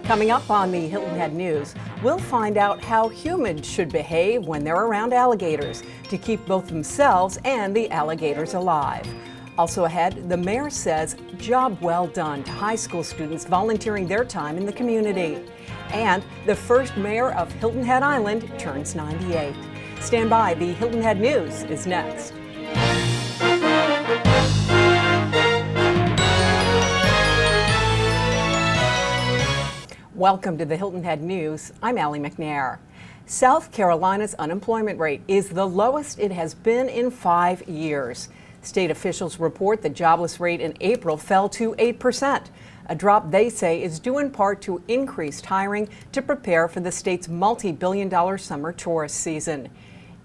Coming up on the Hilton Head News, we'll find out how humans should behave when they're around alligators to keep both themselves and the alligators alive. Also ahead, the mayor says job well done to high school students volunteering their time in the community. And the first mayor of Hilton Head Island turns 98. Stand by, the Hilton Head News is next. Welcome to the Hilton Head News. I'm Allie McNair. South Carolina's unemployment rate is the lowest it has been in 5 years. State officials report the jobless rate in April fell to 8%, a drop they say is due in part to increased hiring to prepare for the state's multi-billion-dollar summer tourist season.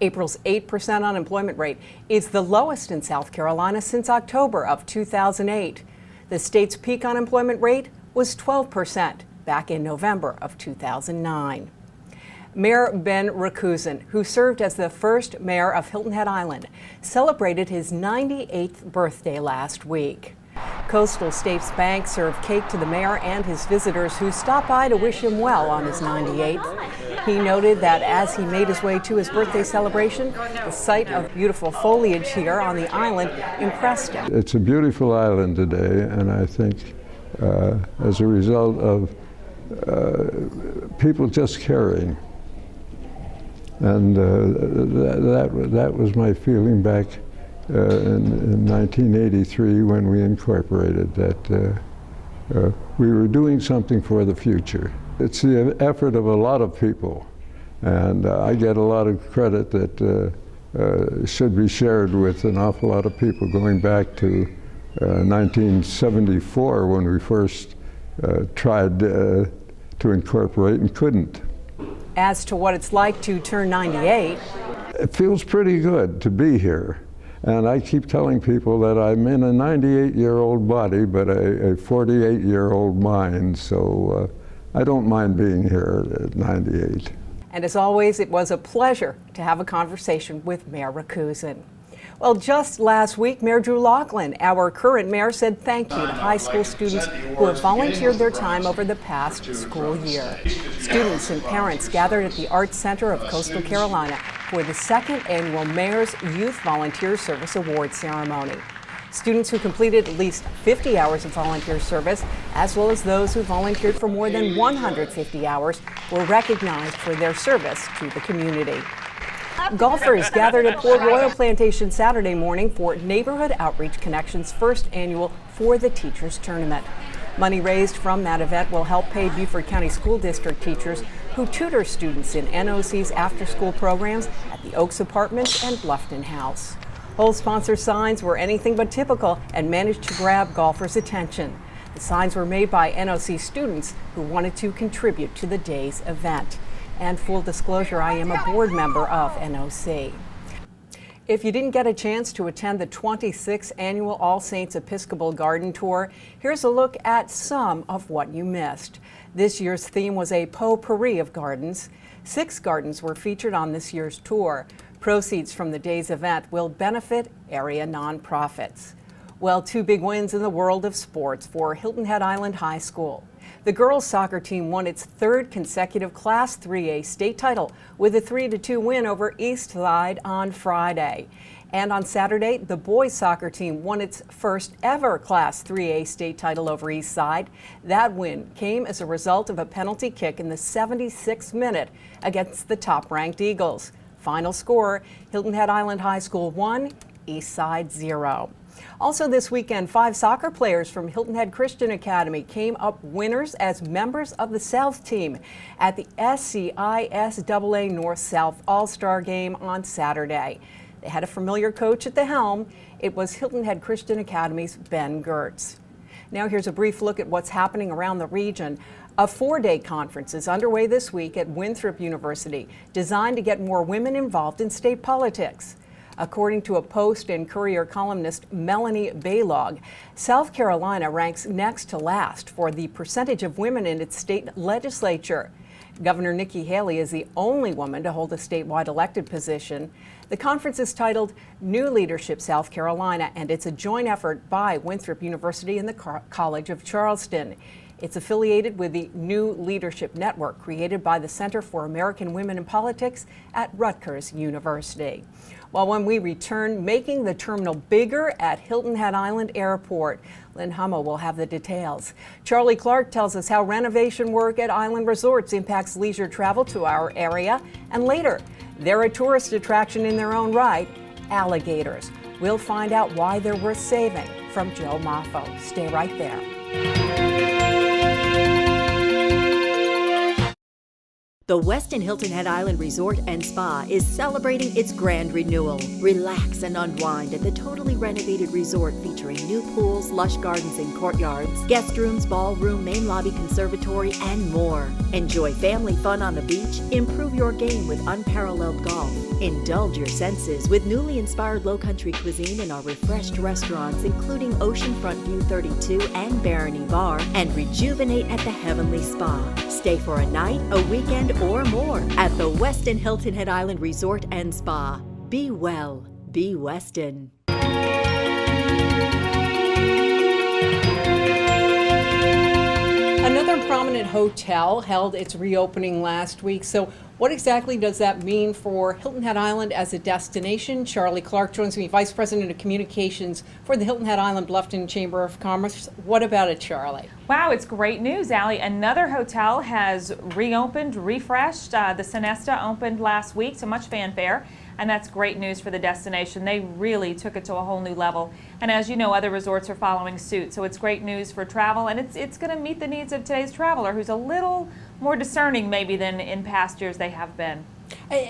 April's 8% unemployment rate is the lowest in South Carolina since October of 2008. The state's peak unemployment rate was 12%. Back in November of 2009. Mayor Ben Rakusin, who served as the first mayor of Hilton Head Island, celebrated his 98th birthday last week. Coastal States Bank served cake to the mayor and his visitors who stopped by to wish him well on his 98th. He noted that as he made his way to his birthday celebration, the sight of beautiful foliage here on the island impressed him. It's a beautiful island today, and I think as a result of people just caring, and that was my feeling back in 1983 when we incorporated, that we were doing something for the future. It's the effort of a lot of people, and I get a lot of credit that should be shared with an awful lot of people going back to 1974 when we first tried to incorporate and couldn't. As to what it's like to turn 98, it feels pretty good to be here. And I keep telling people that I'm in a 98-year-old body, but a 48-year-old mind, so I don't mind being here at 98. And as always, it was a pleasure to have a conversation with Mayor Rakusin. Well, just last week, Mayor Drew Laughlin, our current mayor, said thank you to high school students who have volunteered their time over the past school year. Students and parents gathered at the Arts Center of Coastal Carolina for the second annual Mayor's Youth Volunteer Service Award ceremony. Students who completed at least 50 hours of volunteer service, as well as those who volunteered for more than 150 hours, were recognized for their service to the community. Golfers gathered at Port Royal Plantation Saturday morning for Neighborhood Outreach Connections' first annual For the Teachers tournament. Money raised from that event will help pay Beaufort County School District teachers who tutor students in NOC's after-school programs at the Oaks Apartments and Bluffton House. Whole sponsor signs were anything but typical and managed to grab golfers' attention. The signs were made by NOC students who wanted to contribute to the day's event. And full disclosure, I am a board member of NOC. If you didn't get a chance to attend the 26th annual All Saints Episcopal Garden Tour, here's a look at some of what you missed. This year's theme was a potpourri of gardens. 6 gardens were featured on this year's tour. Proceeds from the day's event will benefit area nonprofits. Well, 2 big wins in the world of sports for Hilton Head Island High School. The girls' soccer team won its 3rd consecutive Class 3A state title with a 3-2 win over Eastside on Friday. And on Saturday, the boys' soccer team won its first ever Class 3A state title over Eastside. That win came as a result of a penalty kick in the 76th minute against the top-ranked Eagles. Final score, Hilton Head Island High School 1, Eastside 0. Also this weekend, 5 soccer players from Hilton Head Christian Academy came up winners as members of the South team at the SCISAA North-South All-Star Game on Saturday. They had a familiar coach at the helm. It was Hilton Head Christian Academy's Ben Gertz. Now here's a brief look at what's happening around the region. A 4-day conference is underway this week at Winthrop University, designed to get more women involved in state politics. According to a Post and Courier columnist Melanie Baylog, South Carolina ranks next to last for the percentage of women in its state legislature. Governor Nikki Haley is the only woman to hold a statewide elected position. The conference is titled New Leadership South Carolina, and it's a joint effort by Winthrop University and the College of Charleston. It's affiliated with the New Leadership Network created by the Center for American Women in Politics at Rutgers University. Well, when we return, making the terminal bigger at Hilton Head Island Airport. Lynn Hummel will have the details. Charlie Clark tells us how renovation work at island resorts impacts leisure travel to our area. And later, they're a tourist attraction in their own right, alligators. We'll find out why they're worth saving from Joe Maffo. Stay right there. The Westin Hilton Head Island Resort and Spa is celebrating its grand renewal. Relax and unwind at the totally renovated resort featuring new pools, lush gardens and courtyards, guest rooms, ballroom, main lobby conservatory, and more. Enjoy family fun on the beach, improve your game with unparalleled golf, indulge your senses with newly inspired low-country cuisine in our refreshed restaurants including Oceanfront View 32 and Barony Bar, and rejuvenate at the Heavenly Spa. Stay for a night, a weekend, or more at the Westin Hilton Head Island Resort and Spa. Be well, be Westin. Another prominent hotel held its reopening last week. So what exactly does that mean for Hilton Head Island as a destination? Charlie Clark joins me, Vice President of Communications for the Hilton Head Island Bluffton Chamber of Commerce. What about it, Charlie? Wow, it's great news, Allie. Another hotel has reopened, refreshed. The Sonesta opened last week, so much fanfare. And that's great news for the destination. They really took it to a whole new level. And as you know, other resorts are following suit. So it's great news for travel, and it's going to meet the needs of today's traveler who's a little more discerning maybe than in past years they have been.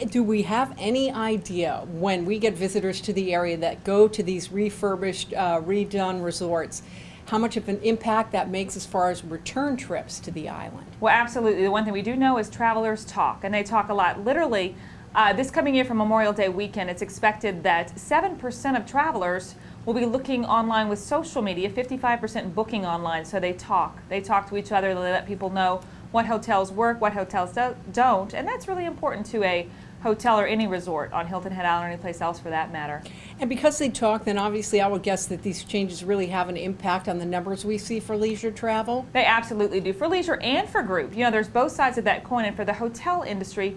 Do we have any idea when we get visitors to the area that go to these refurbished, redone resorts, how much of an impact that makes as far as return trips to the island? Well, absolutely. The one thing we do know is travelers talk, and they talk a lot. Literally, this coming year for Memorial Day weekend, it's expected that 7% of travelers will be looking online with social media, 55% booking online. So they talk to each other, they let people know what hotels work, what hotels don't, and that's really important to a hotel or any resort on Hilton Head Island or any place else for that matter. And because they talk, then obviously I would guess that these changes really have an impact on the numbers we see for leisure travel. They absolutely do, for leisure and for group. You know, there's both sides of that coin, and for the hotel industry,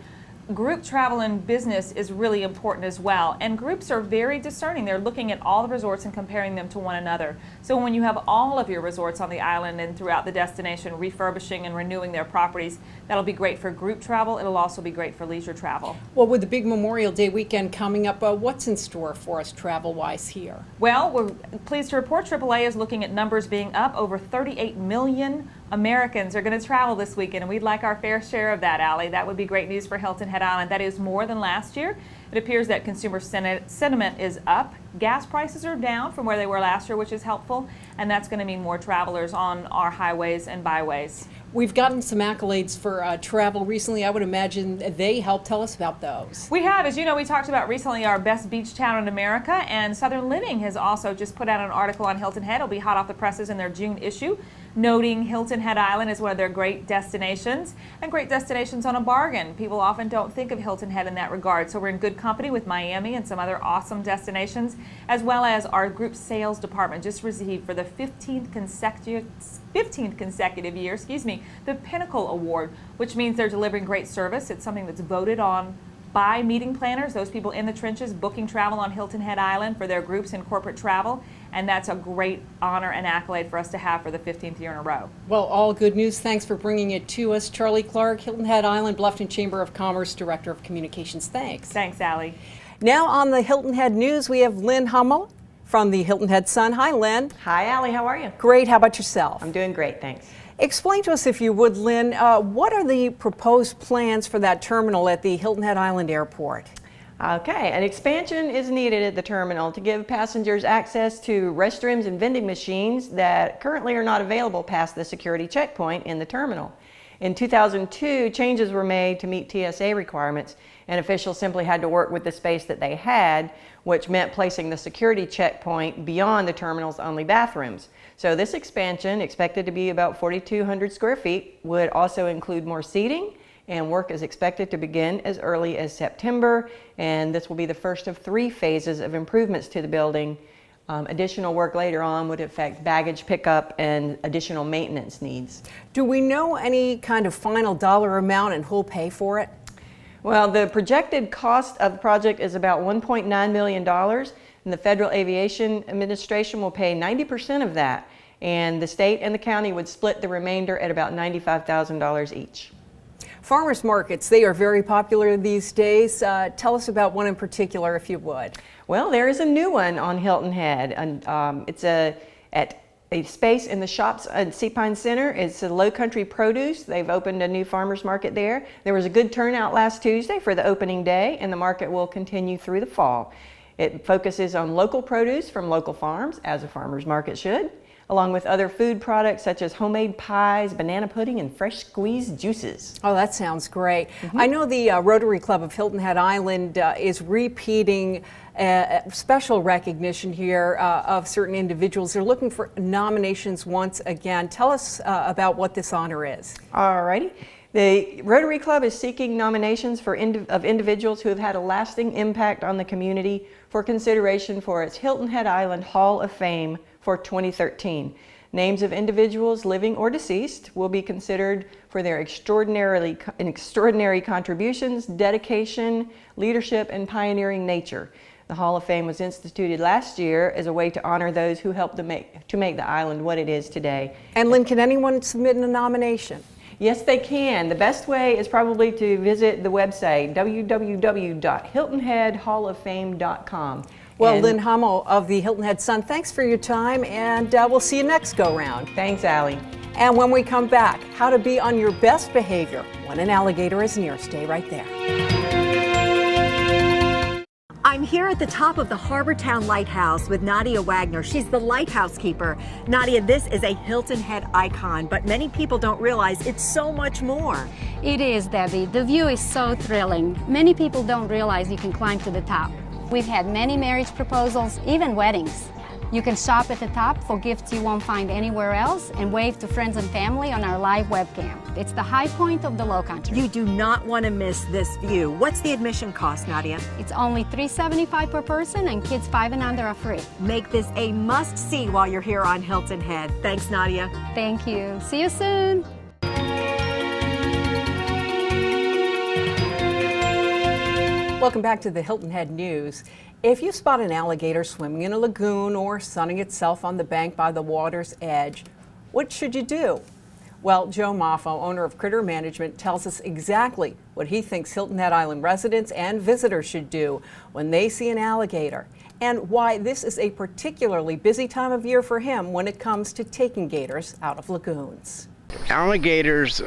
group travel and business is really important as well. And groups are very discerning. They're looking at all the resorts and comparing them to one another. So when you have all of your resorts on the island and throughout the destination refurbishing and renewing their properties, that'll be great for group travel. It'll also be great for leisure travel. Well, with the big Memorial Day weekend coming up, what's in store for us travel-wise here? Well, we're pleased to report AAA is looking at numbers being up. Over 38 million Americans are going to travel this weekend, and we'd like our fair share of that, Allie. That would be great news for Hilton Head Island. That is more than last year. It appears that consumer sentiment is up. Gas prices are down from where they were last year, which is helpful, and that's going to mean more travelers on our highways and byways. We've gotten some accolades for travel recently. I would imagine they help. Tell us about those. We have. As you know, we talked about recently our best beach town in America, and Southern Living has also just put out an article on Hilton Head. It'll be hot off the presses in their June issue, noting Hilton Head Island as one of their great destinations, and great destinations on a bargain. People often don't think of Hilton Head in that regard, so we're in good company with Miami and some other awesome destinations, as well as our group sales department just received for the 15th consecutive year, the Pinnacle Award, which means they're delivering great service. It's something that's voted on by meeting planners, those people in the trenches booking travel on Hilton Head Island for their groups and corporate travel, and that's a great honor and accolade for us to have for the 15th year in a row. Well, all good news. Thanks for bringing it to us. Charlie Clark, Hilton Head Island Bluffton Chamber of Commerce Director of Communications. Thanks. Thanks, Allie. Now on the Hilton Head News, we have Lynn Hummel from the Hilton Head Sun. Hi, Lynn. Hi, Allie. How are you? Great. How about yourself? I'm doing great, thanks. Explain to us, if you would, Lynn, what are the proposed plans for that terminal at the Hilton Head Island Airport? Okay, an expansion is needed at the terminal to give passengers access to restrooms and vending machines that currently are not available past the security checkpoint in the terminal. In 2002, changes were made to meet TSA requirements, and officials simply had to work with the space that they had, which meant placing the security checkpoint beyond the terminal's only bathrooms. So this expansion, expected to be about 4,200 square feet, would also include more seating, and work is expected to begin as early as September, and this will be the first of 3 phases of improvements to the building Additional work later on would affect baggage pickup and additional maintenance needs. Do we know any kind of final dollar amount and who'll pay for it? Well, the projected cost of the project is about $1.9 million, and the Federal Aviation Administration will pay 90% of that, and the state and the county would split the remainder at about $95,000 each. Farmers markets, they are very popular these days. Tell us about one in particular, if you would. Well, there is a new one on Hilton Head, and it's at a space in the shops at Sea Pine Center. It's a Low Country Produce. They've opened a new farmers market there. There was a good turnout last Tuesday for the opening day, and the market will continue through the fall. It focuses on local produce from local farms, as a farmers market should, along with other food products such as homemade pies, banana pudding, and fresh squeezed juices. Oh, that sounds great. I know the Rotary Club of Hilton Head Island is repeating special recognition here of certain individuals. They're looking for nominations once again. Tell us about what this honor is. Alrighty. The Rotary Club is seeking nominations of individuals who have had a lasting impact on the community for consideration for its Hilton Head Island Hall of Fame for 2013. Names of individuals, living or deceased, will be considered for their extraordinary contributions, dedication, leadership, and pioneering nature. The Hall of Fame was instituted last year as a way to honor those who helped to make the island what it is today. And Lynn, can anyone submit a nomination? Yes, they can. The best way is probably to visit the website, www.hiltonheadhalloffame.com. Well, Lynn Hummel of the Hilton Head Sun, thanks for your time, and we'll see you next go-round. Thanks, Allie. And when we come back, how to be on your best behavior when an alligator is near. Stay right there. I'm here at the top of the Harbortown Lighthouse with Nadia Wagner. She's the lighthouse keeper. Nadia, this is a Hilton Head icon, but many people don't realize it's so much more. It is, Debbie. The view is so thrilling. Many people don't realize you can climb to the top. We've had many marriage proposals, even weddings. You can shop at the top for gifts you won't find anywhere else and wave to friends and family on our live webcam. It's the high point of the Low Country. You do not want to miss this view. What's the admission cost, Nadia? It's only $375 per person, and kids 5 and under are free. Make this a must-see while you're here on Hilton Head. Thanks, Nadia. Thank you. See you soon. Welcome back to the Hilton Head News. If you spot an alligator swimming in a lagoon or sunning itself on the bank by the water's edge, what should you do? Well, Joe Maffo, owner of Critter Management, tells us exactly what he thinks Hilton Head Island residents and visitors should do when they see an alligator, and why this is a particularly busy time of year for him when it comes to taking gators out of lagoons. Alligators'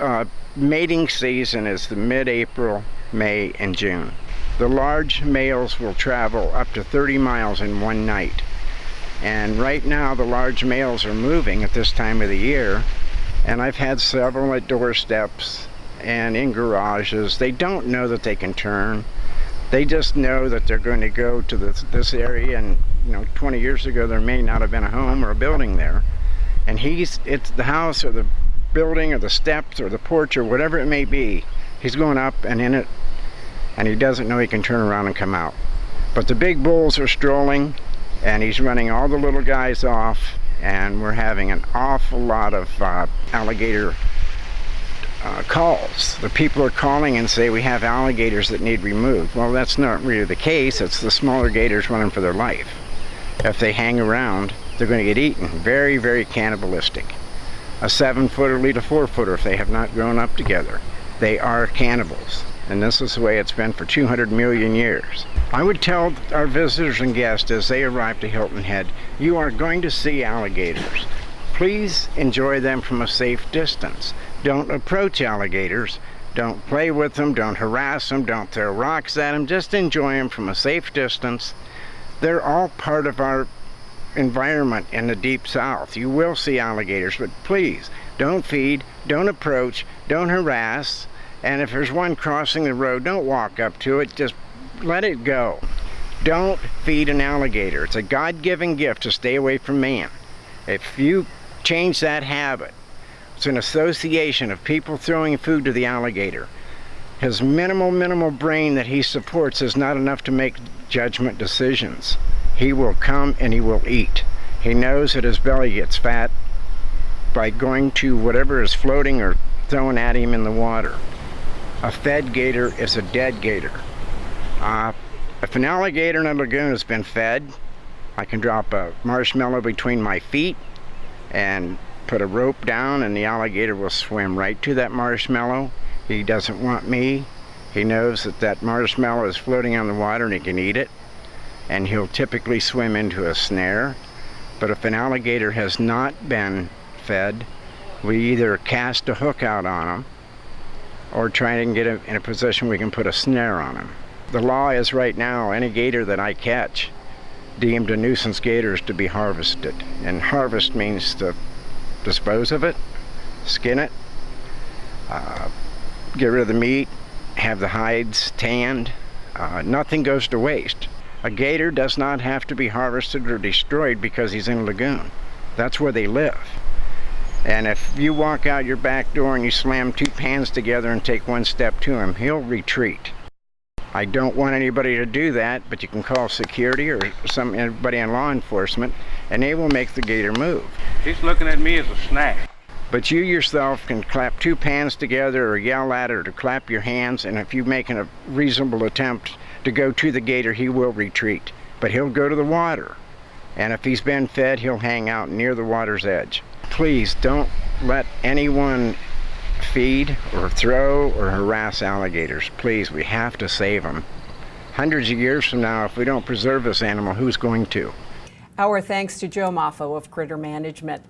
mating season is the mid-April, May, and June. The large males will travel up to 30 miles in one night. And right now the large males are moving at this time of the year, and I've had several at doorsteps and in garages. They don't know that they can turn. They just know that they're going to go to this area, and 20 years ago there may not have been a home or a building there. And it's the house or the building or the steps or the porch or whatever it may be. He's going up and in it, and he doesn't know he can turn around and come out. But the big bulls are strolling, and he's running all the little guys off, and we're having an awful lot of alligator calls. The people are calling and say we have alligators that need removed. Well, that's not really the case. It's the smaller gators running for their life. If they hang around, they're going to get eaten. Very, very cannibalistic. A 7-footer will eat a 4-footer if they have not grown up together. They are cannibals. And this is the way it's been for 200 million years. I would tell our visitors and guests as they arrive to Hilton Head, you are going to see alligators. Please enjoy them from a safe distance. Don't approach alligators. Don't play with them. Don't harass them. Don't throw rocks at them. Just enjoy them from a safe distance. They're all part of our environment in the deep south. You will see alligators, but please don't feed, don't approach, don't harass. And if there's one crossing the road, don't walk up to it, just let it go. Don't feed an alligator. It's a God-given gift to stay away from man. If you change that habit, it's an association of people throwing food to the alligator. His minimal brain that he supports is not enough to make judgment decisions. he will come and he will eat. He knows that his belly gets fat by going to whatever is floating or thrown at him in the water. A fed gator is a dead gator. If an alligator in a lagoon has been fed, I can drop a marshmallow between my feet and put a rope down, and the alligator will swim right to that marshmallow. He doesn't want me. He knows that that marshmallow is floating on the water and he can eat it, and he'll typically swim into a snare. But if an alligator has not been fed, we either cast a hook out on him or try and get him in a position we can put a snare on him. The law is right now, any gator that I catch deemed a nuisance gator is to be harvested. And harvest means to dispose of it, skin it, get rid of the meat, have the hides tanned. Nothing goes to waste. A gator does not have to be harvested or destroyed because he's in a lagoon. That's where they live. And if you walk out your back door and you slam two pans together and take one step to him, he'll retreat. I don't want anybody to do that, but you can call security or anybody in law enforcement, and they will make the gator move. He's looking at me as a snack. But you yourself can clap two pans together or yell at it or to clap your hands, and if you make a reasonable attempt to go to the gator, he will retreat. But he'll go to the water, and if he's been fed, he'll hang out near the water's edge. Please don't let anyone feed or throw or harass alligators. Please, we have to save them. Hundreds of years from now, if we don't preserve this animal, who's going to? Our thanks to Joe Maffo of Critter Management.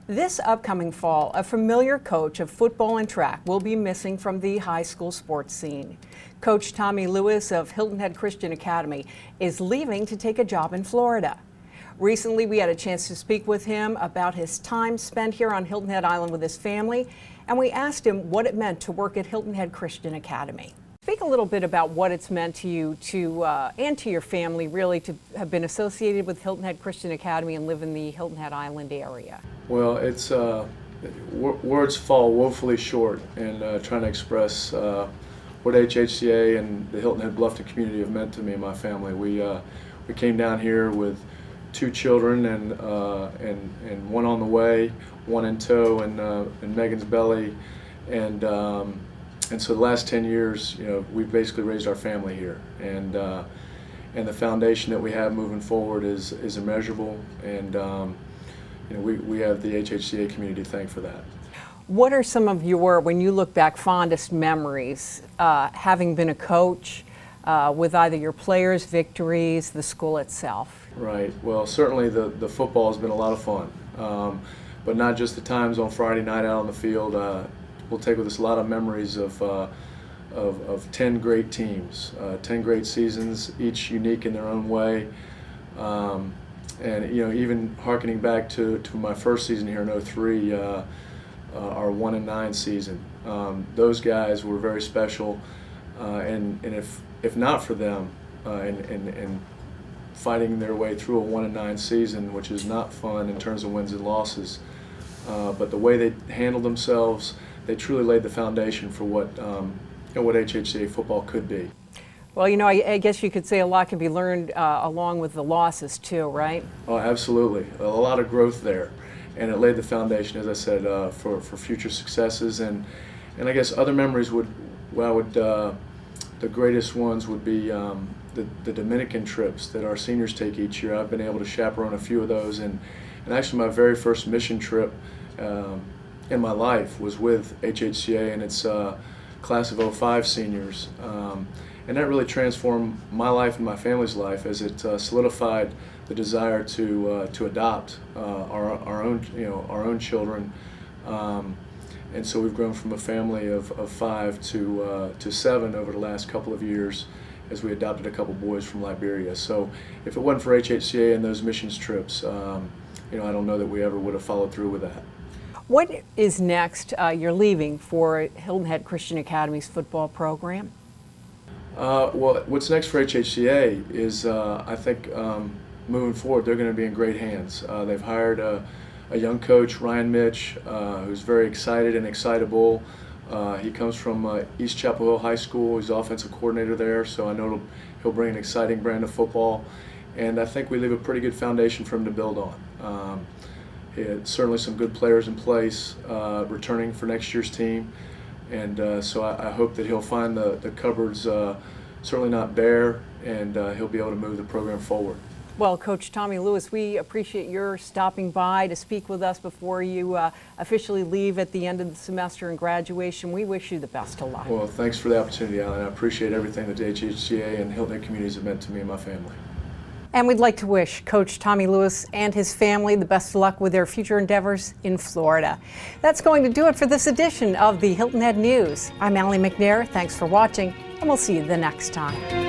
This upcoming fall, a familiar coach of football and track will be missing from the high school sports scene. Coach Tommy Lewis of Hilton Head Christian Academy is leaving to take a job in Florida. Recently, we had a chance to speak with him about his time spent here on Hilton Head Island with his family, and we asked him what it meant to work at Hilton Head Christian Academy. Speak a little bit about what it's meant to you and to your family, really, to have been associated with Hilton Head Christian Academy and live in the Hilton Head Island area. Well, it's words fall woefully short in trying to express what HHCA and the Hilton Head Bluffton community have meant to me and my family. We came down here with 2 children and one on the way, one in tow, and Megan's belly, and so the last 10 years, we've basically raised our family here, and the foundation that we have moving forward is immeasurable, and we have the HHCA community to thank for that. What are some of your, when you look back, fondest memories, having been a coach, with either your players' victories, the school itself? Right. Well, certainly the football has been a lot of fun, but not just the times on Friday night out on the field. We'll take with us a lot of memories of 10 great teams, 10 great seasons, each unique in their own way. And even hearkening back to my first season here in '03, our 1-9 season. Those guys were very special, and if not for them, and fighting their way through a 1-9 season, which is not fun in terms of wins and losses, but the way they handled themselves, they truly laid the foundation for what HHCA football could be. Well, I guess you could say a lot can be learned along with the losses too, right? Oh, absolutely. A lot of growth there, and it laid the foundation, as I said, for future successes. And I guess other memories the greatest ones would be the Dominican trips that our seniors take each year. I've been able to chaperone a few of those, and actually my very first mission trip in my life was with HHCA and its class of '05 seniors. And that really transformed my life and my family's life, as it solidified the desire to adopt our own children. And so we've grown from a family of 5 to 7 over the last couple of years, as we adopted a couple boys from Liberia. So if it wasn't for HHCA and those missions trips, I don't know that we ever would have followed through with that. What is next? You're leaving for Hilton Head Christian Academy's football program. Well, what's next for HHCA is, I think, moving forward, they're going to be in great hands. They've hired a young coach, Ryan Mitch, who's very excited and excitable. He comes from East Chapel Hill High School. He's the offensive coordinator there, so I know he'll bring an exciting brand of football. and I think we leave a pretty good foundation for him to build on. He had certainly some good players in place returning for next year's team, and so I hope that he'll find the cupboards certainly not bare, and he'll be able to move the program forward. Well, Coach Tommy Lewis, we appreciate your stopping by to speak with us before you officially leave at the end of the semester and graduation. We wish you the best of luck. Well, thanks for the opportunity, Alan. I appreciate everything that WHHCA and Hilton communities have meant to me and my family. And we'd like to wish Coach Tommy Lewis and his family the best of luck with their future endeavors in Florida. That's going to do it for this edition of the Hilton Head News. I'm Allie McNair. Thanks for watching, and we'll see you the next time.